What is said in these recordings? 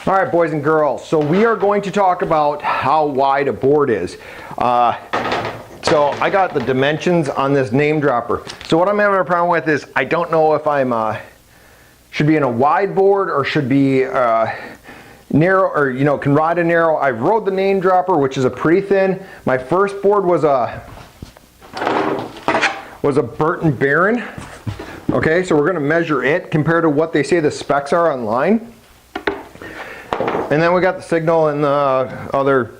All right, boys and girls, so we are going to talk about how wide a board is. So I got the dimensions on this name dropper. So what I'm having a problem with is I don't know if I'm should be in a wide board or should be narrow, or can ride a narrow. I rode the name dropper, which is a pretty thin. My first board was a Burton Baron. Okay, so we're going to measure it compared to what they say the specs are online. And then we got the Signal and the other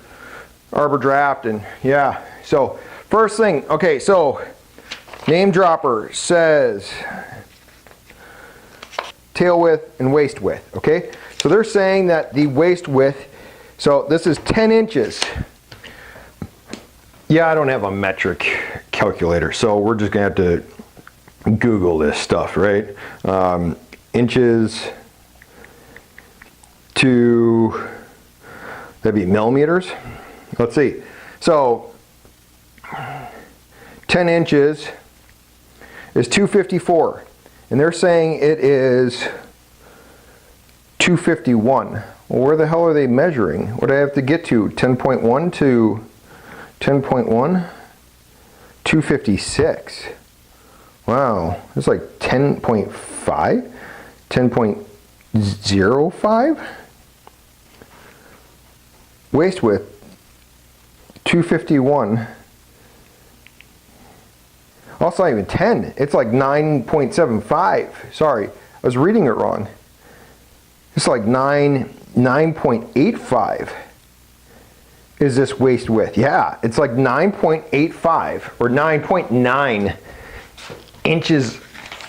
Arbor Draft, and yeah. So first thing, okay, so name dropper says tail width and waist width, okay? So they're saying that the waist width, so this is 10 inches. Yeah, I don't have a metric calculator, so we're just gonna have to Google this stuff, right? Inches to, that'd be millimeters. Let's see. So 10 inches is 254, and they're saying it is 251. Well, where the hell are they measuring? What do I have to get to? 10.1 to 10.1? 256. Wow, it's like 10.5? 10.05? Waist width, 251. Oh, it's not even 10. It's like 9.75. Sorry, I was reading it wrong. It's like 9.85 is this waist width. Yeah, it's like 9.85 or 9.9 inches.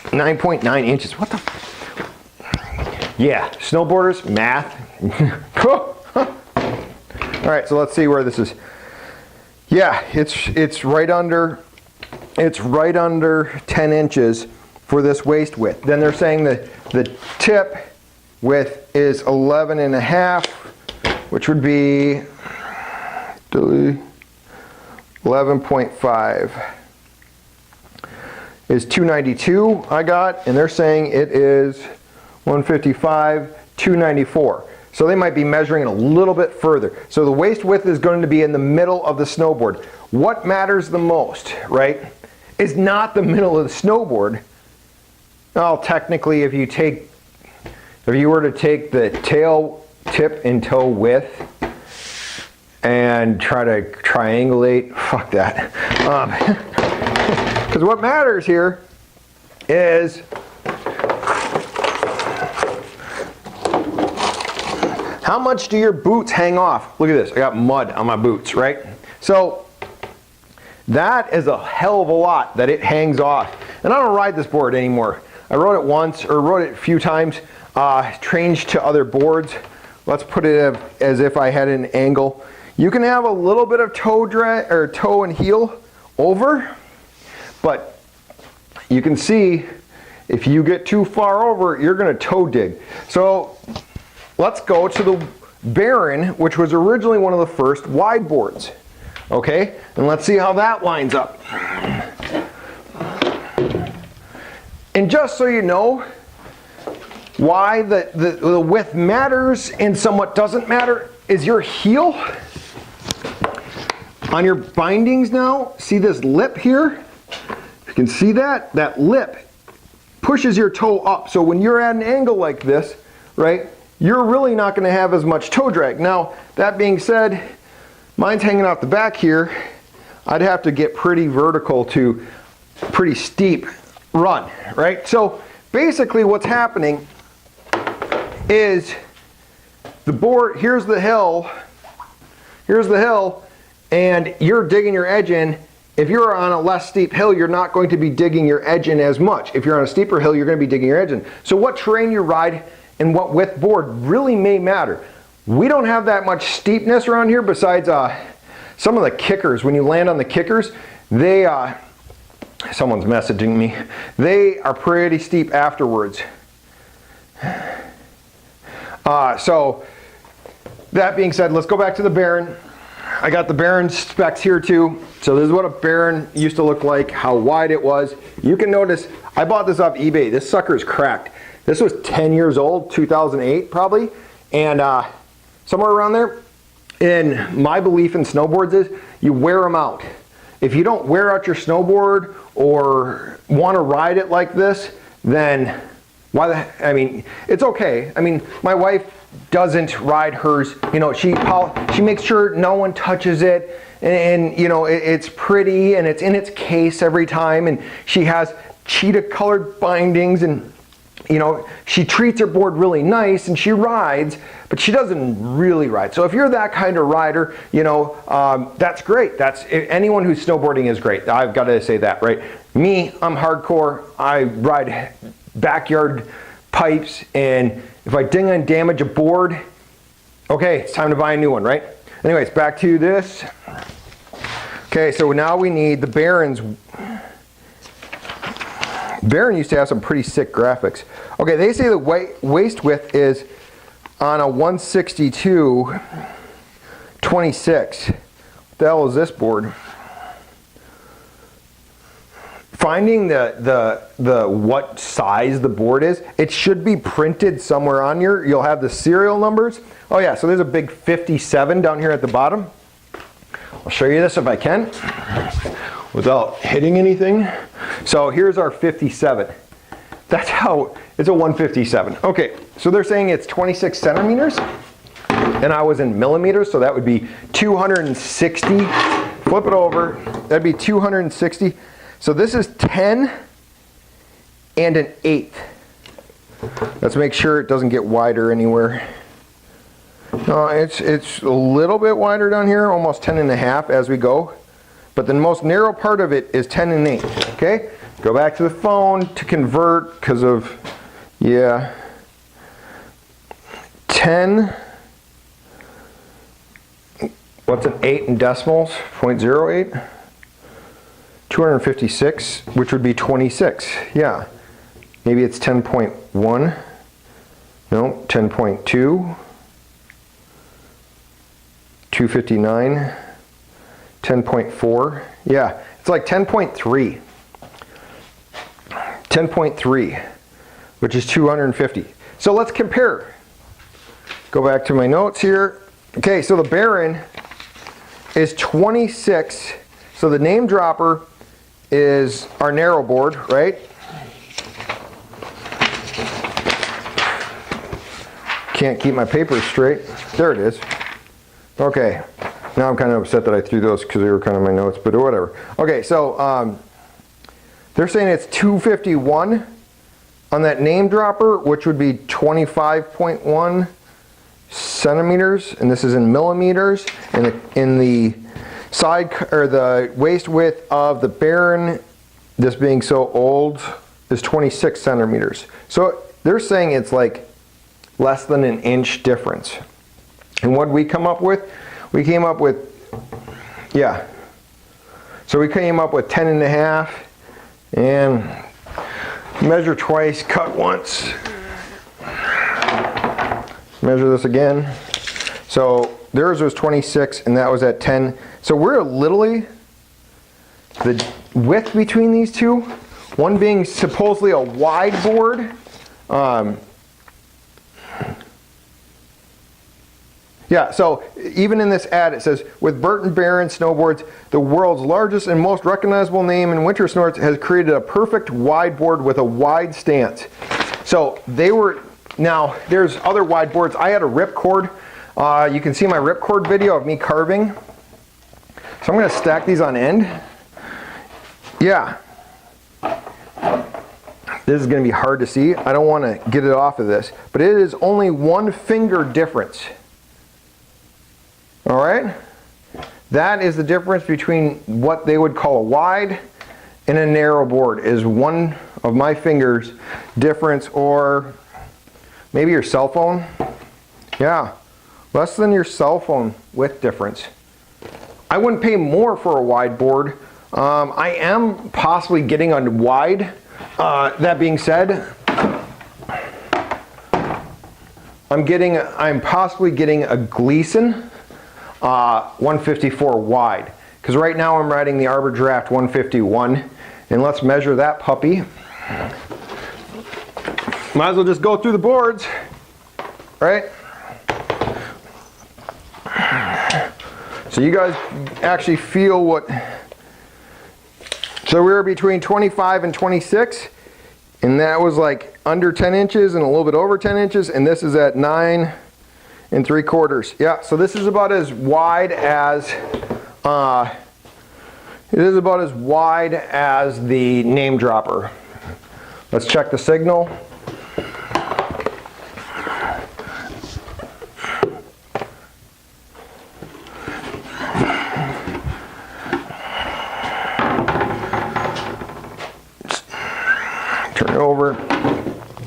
9.9 inches. What the? Yeah, snowboarders, math. All right, so let's see where this is. Yeah, it's right under 10 inches for this waist width. Then they're saying that the tip width is 11 and a half, which would be 11.5 is 292 I got, and they're saying it is 155, 294. So they might be measuring it a little bit further. So the waist width is going to be in the middle of the snowboard. What matters the most, right, is not the middle of the snowboard. Well, technically, if you were to take the tail tip and toe width and try to triangulate, fuck that. Because what matters here is how much do your boots hang off? Look at this, I got mud on my boots, right? So that is a hell of a lot that it hangs off. And I don't ride this board anymore. I rode it once, or rode it a few times, changed to other boards. Let's put it as if I had an angle. You can have a little bit of toe drag, or toe and heel over, but you can see if you get too far over, you're gonna toe dig. So let's go to the Baron, which was originally one of the first wide boards. Okay, and let's see how that lines up. And just so you know why the width matters and somewhat doesn't matter, is your heel on your bindings now. See this lip here? You can see that? That lip pushes your toe up. So when you're at an angle like this, right, you're really not going to have as much toe drag. Now, that being said, mine's hanging off the back here. I'd have to get pretty vertical to pretty steep run, right? So basically what's happening is the board, here's the hill, and you're digging your edge in. If you're on a less steep hill, you're not going to be digging your edge in as much. If you're on a steeper hill, you're going to be digging your edge in. So what terrain you ride and what width board really may matter. We don't have that much steepness around here besides some of the kickers. When you land on the kickers, they, someone's messaging me, they are pretty steep afterwards. So that being said, let's go back to the Baron. I got the Baron specs here too. So this is what a Baron used to look like, how wide it was. You can notice, I bought this off eBay. This sucker is cracked. This was 10 years old, 2008 probably, and somewhere around there. And my belief in snowboards is you wear them out. If you don't wear out your snowboard or want to ride it like this, then I mean, it's okay. I mean, my wife doesn't ride hers, you know, she makes sure no one touches it, and you know, it's pretty and it's in its case every time, and she has cheetah colored bindings, and you know, she treats her board really nice and she rides, but she doesn't really ride. So if you're that kind of rider, you know, that's great. Anyone who's snowboarding is great. I've got to say that, right? Me, I'm hardcore. I ride backyard pipes, and if I ding and damage a board, okay, it's time to buy a new one, right? Anyways, back to this. Okay, so now we need the bearings. Baron used to have some pretty sick graphics. Okay, they say the waist width is on a 162/26. What the hell is this board? Finding the what size the board is, it should be printed somewhere on here. You'll have the serial numbers. Oh yeah, so there's a big 57 down here at the bottom. I'll show you this if I can, without hitting anything. So here's our 57. That's how, it's a 157. Okay, so they're saying it's 26 centimeters, and I was in millimeters, so that would be 260. Flip it over, that'd be 260. So this is 10 and an 1/8. Let's make sure it doesn't get wider anywhere. No, it's a little bit wider down here, almost 10.5 as we go. But the most narrow part of it is 10 and 1/8, okay? Go back to the phone to convert because of, yeah, 10, what's an 8 in decimals? 0.08? 256, which would be 26, yeah. Maybe it's 10.1, no, 10.2, 259, 10.4, yeah, it's like 10.3. 10.3, which is 250. So let's compare. Go back to my notes here. Okay, so the Baron is 26. So the name dropper is our narrow board, right? Can't keep my papers straight. There it is. Okay, now I'm kind of upset that I threw those because they were kind of my notes, but whatever. Okay, so they're saying it's 251 on that name dropper, which would be 25.1 centimeters, and this is in millimeters. And in the side, or the waist width of the Baron, this being so old, is 26 centimeters. So they're saying it's like less than an inch difference. And what we come up with? We came up with, yeah. So we came up with 10.5, and measure twice, cut once. Measure this again. So theirs was 26 and that was at 10. So we're literally, the width between these two, one being supposedly a wide board, yeah, so even in this ad it says, with Burton Baron Snowboards, the world's largest and most recognizable name in winter snowboards, has created a perfect wide board with a wide stance. So they were, now there's other wide boards. I had a ripcord. You can see my ripcord video of me carving. So I'm going to stack these on end. Yeah. This is going to be hard to see. I don't want to get it off of this, but it is only 1 finger difference. All right, that is the difference between what they would call a wide and a narrow board, is 1 of my fingers difference, or maybe your cell phone. Yeah, less than your cell phone width difference. I wouldn't pay more for a wide board. I am possibly getting a wide. That being said, I'm possibly getting a Gleason 154 wide, because right now I'm riding the Arbor Draft 151, and let's measure that puppy. Might as well just go through the boards, right? So you guys actually feel what, so we were between 25 and 26, and that was like under 10 inches and a little bit over 10 inches, and this is at 9 3/4. Yeah, so this is about as wide as, it is about as wide as the name dropper. Let's check the signal. Turn it over.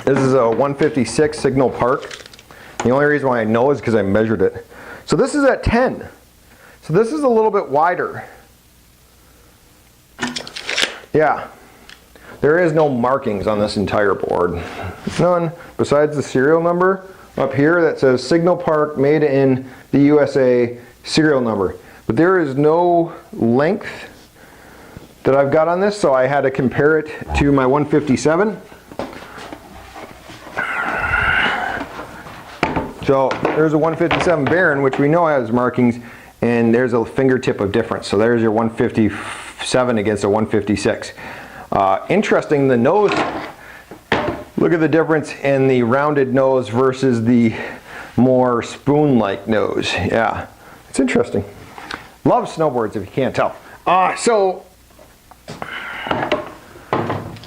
This is a 156 Signal Park. The only reason why I know is because I measured it. So this is at 10. So this is a little bit wider. Yeah. There is no markings on this entire board. None, besides the serial number up here that says Signal Park made in the USA serial number. But there is no length that I've got on this, so I had to compare it to my 157. So there's a 157 Baron, which we know has markings, and there's a fingertip of difference. So there's your 157 against a 156. Interesting, the nose, look at the difference in the rounded nose versus the more spoon-like nose. Yeah, it's interesting. Love snowboards if you can't tell. So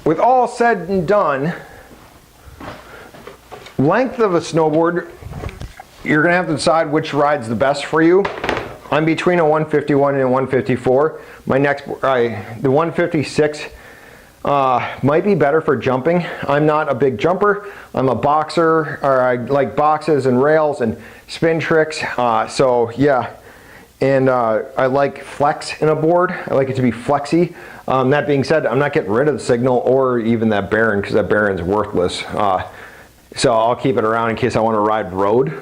with all said and done, length of a snowboard, you're gonna have to decide which ride's the best for you. I'm between a 151 and a 154. My next, the 156 might be better for jumping. I'm not a big jumper. I'm a boxer, or I like boxes and rails and spin tricks. So yeah, and I like flex in a board. I like it to be flexy. That being said, I'm not getting rid of the Signal or even that Baron, because that Baron's worthless. So I'll keep it around in case I want to ride road.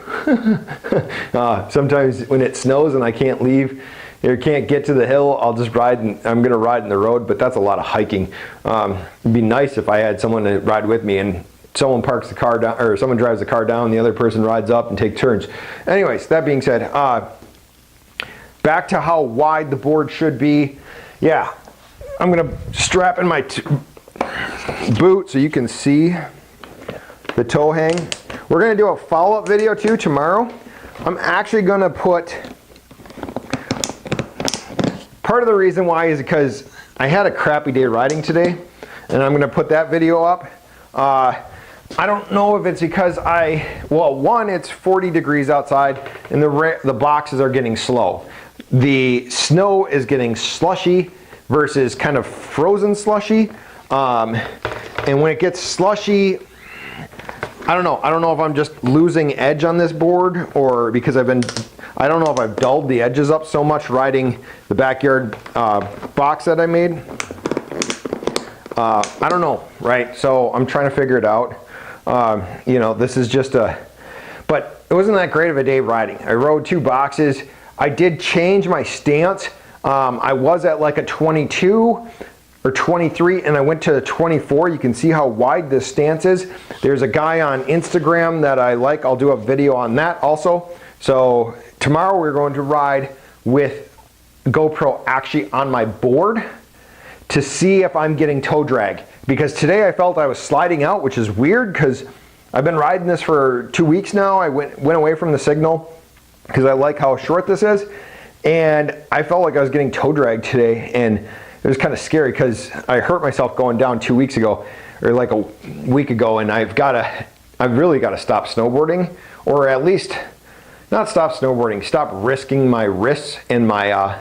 Sometimes when it snows and I can't leave, or can't get to the hill, I'll just ride, and I'm gonna ride in the road, but that's a lot of hiking. It'd be nice if I had someone to ride with me, and someone parks the car down, or someone drives the car down, the other person rides up and take turns. Anyways, that being said, back to how wide the board should be. Yeah, I'm gonna strap in my boot so you can see the toe hang. We're gonna do a follow-up video too tomorrow. I'm actually gonna put, part of the reason why is because I had a crappy day riding today, and I'm gonna put that video up. I don't know if it's because well, one, it's 40 degrees outside and the boxes are getting slow. The snow is getting slushy versus kind of frozen slushy. And when it gets slushy, I don't know if I'm just losing edge on this board, or because I don't know if I've dulled the edges up so much riding the backyard box that I made. I don't know, right? So I'm trying to figure it out. You know, this is just but it wasn't that great of a day riding. I rode 2 boxes. I did change my stance. I was at like a 22 or 23, and I went to 24. You can see how wide this stance is. There's a guy on Instagram that I like. I'll do a video on that also. So tomorrow we're going to ride with GoPro actually on my board to see if I'm getting toe drag. Because today I felt I was sliding out, which is weird because I've been riding this for 2 weeks now. I went away from the Signal because I like how short this is. And I felt like I was getting toe drag today, and it was kind of scary because I hurt myself going down 2 weeks ago, or like a week ago, and I've really got to stop snowboarding, or at least not stop snowboarding, stop risking my wrists and my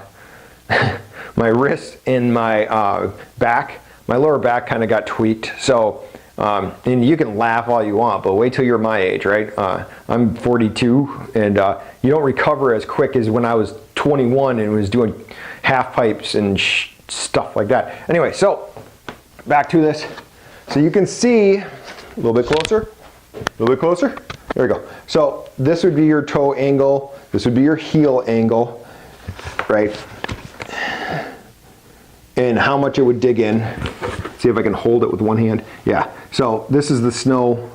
my wrists and my back. My lower back kind of got tweaked. So, and you can laugh all you want, but wait till you're my age, right? I'm 42, and you don't recover as quick as when I was 21 and was doing half pipes and stuff like that. Anyway, so back to this. So you can see a little bit closer, a little bit closer. There we go. So this would be your toe angle. This would be your heel angle, right? And how much it would dig in. See if I can hold it with one hand. Yeah. So this is the snow.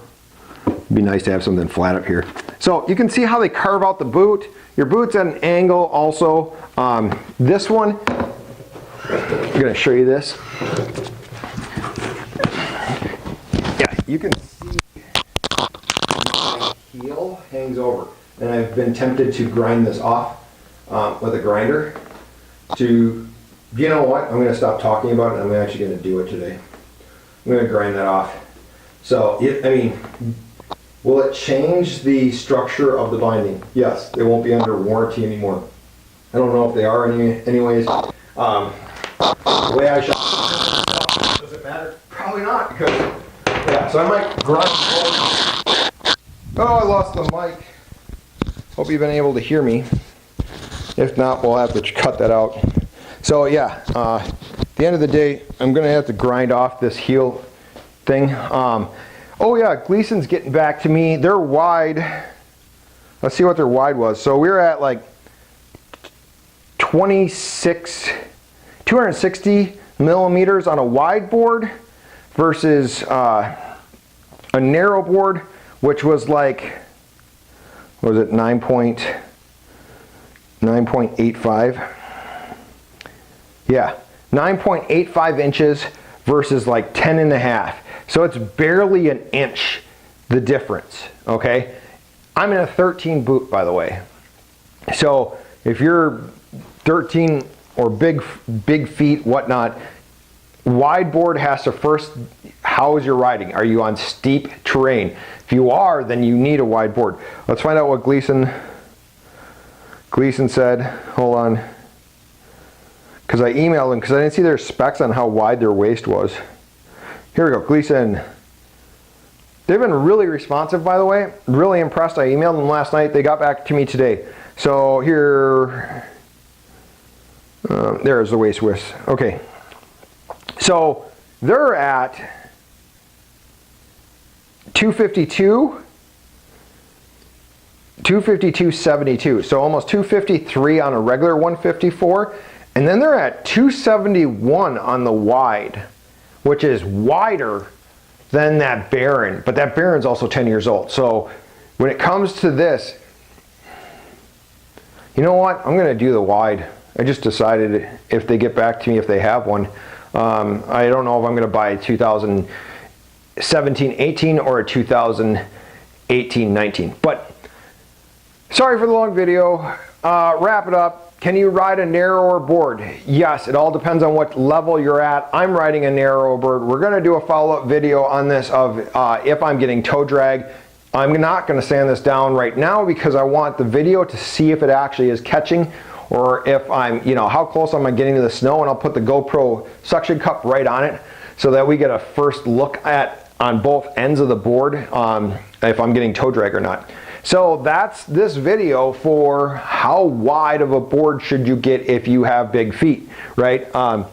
It'd be nice to have something flat up here. So you can see how they carve out the boot. Your boot's at an angle also. This one, I'm going to show you this. Yeah, you can see my heel hangs over. And I've been tempted to grind this off with a grinder. You know what? I'm going to stop talking about it and I'm actually going to do it today. I'm going to grind that off. So, I mean, will it change the structure of the binding? Yes, they won't be under warranty anymore. I don't know if they are anyways. The way I shot, does it matter? Probably not, because, yeah, so I might grind. Oh, I lost the mic. Hope you've been able to hear me. If not, we'll have to cut that out. So yeah, at the end of the day, I'm gonna have to grind off this heel thing. Oh yeah, Gleason's getting back to me. They're wide. Let's see what their wide was. So we were at like 260 millimeters on a wide board versus a narrow board, which was like, what was it, 9.85? Yeah, 9.85 inches versus like 10 and a half. So it's barely an inch, the difference, okay? I'm in a 13 boot, by the way. So if you're 13 or big feet, whatnot, wide board has to first, how is your riding? Are you on steep terrain? If you are, then you need a wide board. Let's find out what Gleason said. Hold on. Because I emailed them because I didn't see their specs on how wide their waist was. Here we go, Gleason. They've been really responsive, by the way. Really impressed. I emailed them last night. They got back to me today. So here, there's the waist width. Okay. So they're at 252.72. So almost 253 on a regular 154. And then they're at 271 on the wide, which is wider than that Baron. But that Baron's also 10 years old. So when it comes to this, you know what? I'm going to do the wide. I just decided if they get back to me, if they have one. I don't know if I'm going to buy a 2017-18 or a 2018-19. But sorry for the long video. Wrap it up. Can you ride a narrower board? Yes, it all depends on what level you're at. I'm riding a narrower board. We're going to do a follow-up video on this of if I'm getting toe drag. I'm not going to sand this down right now because I want the video to see if it actually is catching, or if I'm, you know, how close am I getting to the snow, and I'll put the GoPro suction cup right on it so that we get a first look at on both ends of the board if I'm getting toe drag or not. So that's this video for how wide of a board should you get if you have big feet, right? I'm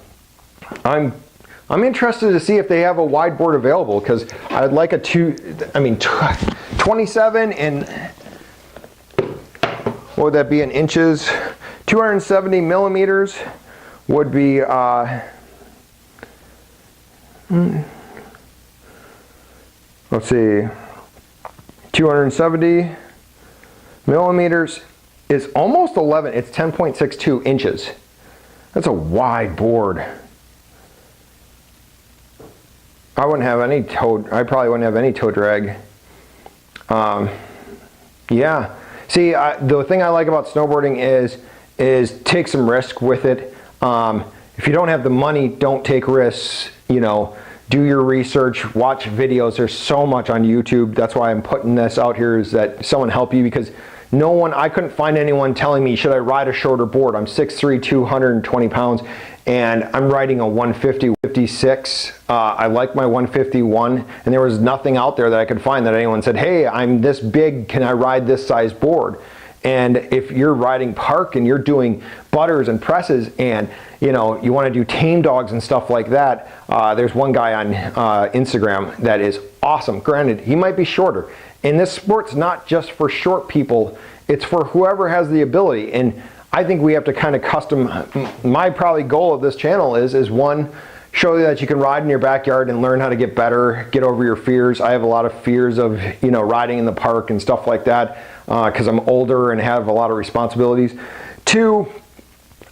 interested to see if they have a wide board available, because I'd like a 27 and what would that be in inches? 270 millimeters would be let's see, 270 millimeters is almost 11. It's 10.62 inches. That's a wide board. I wouldn't have any toe. I probably wouldn't have any toe drag. Yeah. See, the thing I like about snowboarding is take some risk with it. If you don't have the money, don't take risks. You know, do your research, watch videos. There's so much on YouTube. That's why I'm putting this out here, is that someone help you, because I couldn't find anyone telling me, should I ride a shorter board? I'm 6'3", 220 pounds, and I'm riding a 150, 56. I like my 151, and there was nothing out there that I could find that anyone said, hey, I'm this big, can I ride this size board? And if you're riding park and you're doing butters and presses, and you know you want to do tame dogs and stuff like that, there's one guy on Instagram that is awesome. Granted, he might be shorter, and this sport's not just for short people, it's for whoever has the ability. And I think we have to kind of custom. My probably goal of this channel is one, show you that you can ride in your backyard and learn how to get better, get over your fears. I have a lot of fears of, you know, riding in the park and stuff like that. because I'm older and have a lot of responsibilities. 2,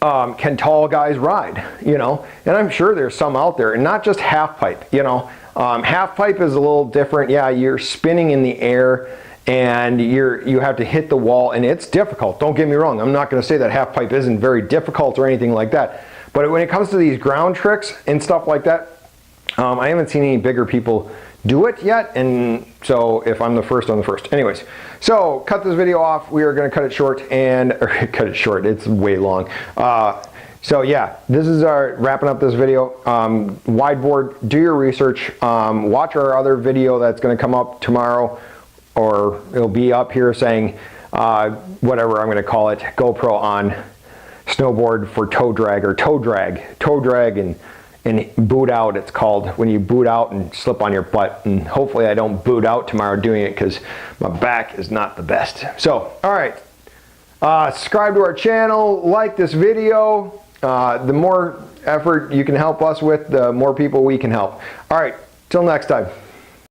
can tall guys ride, you know? And I'm sure there's some out there, and not just half pipe, you know? Half pipe is a little different. Yeah, you're spinning in the air and you have to hit the wall, and it's difficult. Don't get me wrong. I'm not going to say that half pipe isn't very difficult or anything like that. But when it comes to these ground tricks and stuff like that, I haven't seen any bigger people do it yet, and so if I'm the first, I'm the first. Anyways, so cut this video off. We are going to cut it short, or cut it short. It's way long. So yeah, this is our wrapping up this video. Wide board, do your research. Watch our other video that's going to come up tomorrow, or it'll be up here saying whatever I'm going to call it, GoPro on snowboard for toe drag, or toe drag and boot out, it's called, when you boot out and slip on your butt. And hopefully I don't boot out tomorrow doing it, because my back is not the best. So, all right, subscribe to our channel, like this video. The more effort you can help us with, the more people we can help. All right, till next time.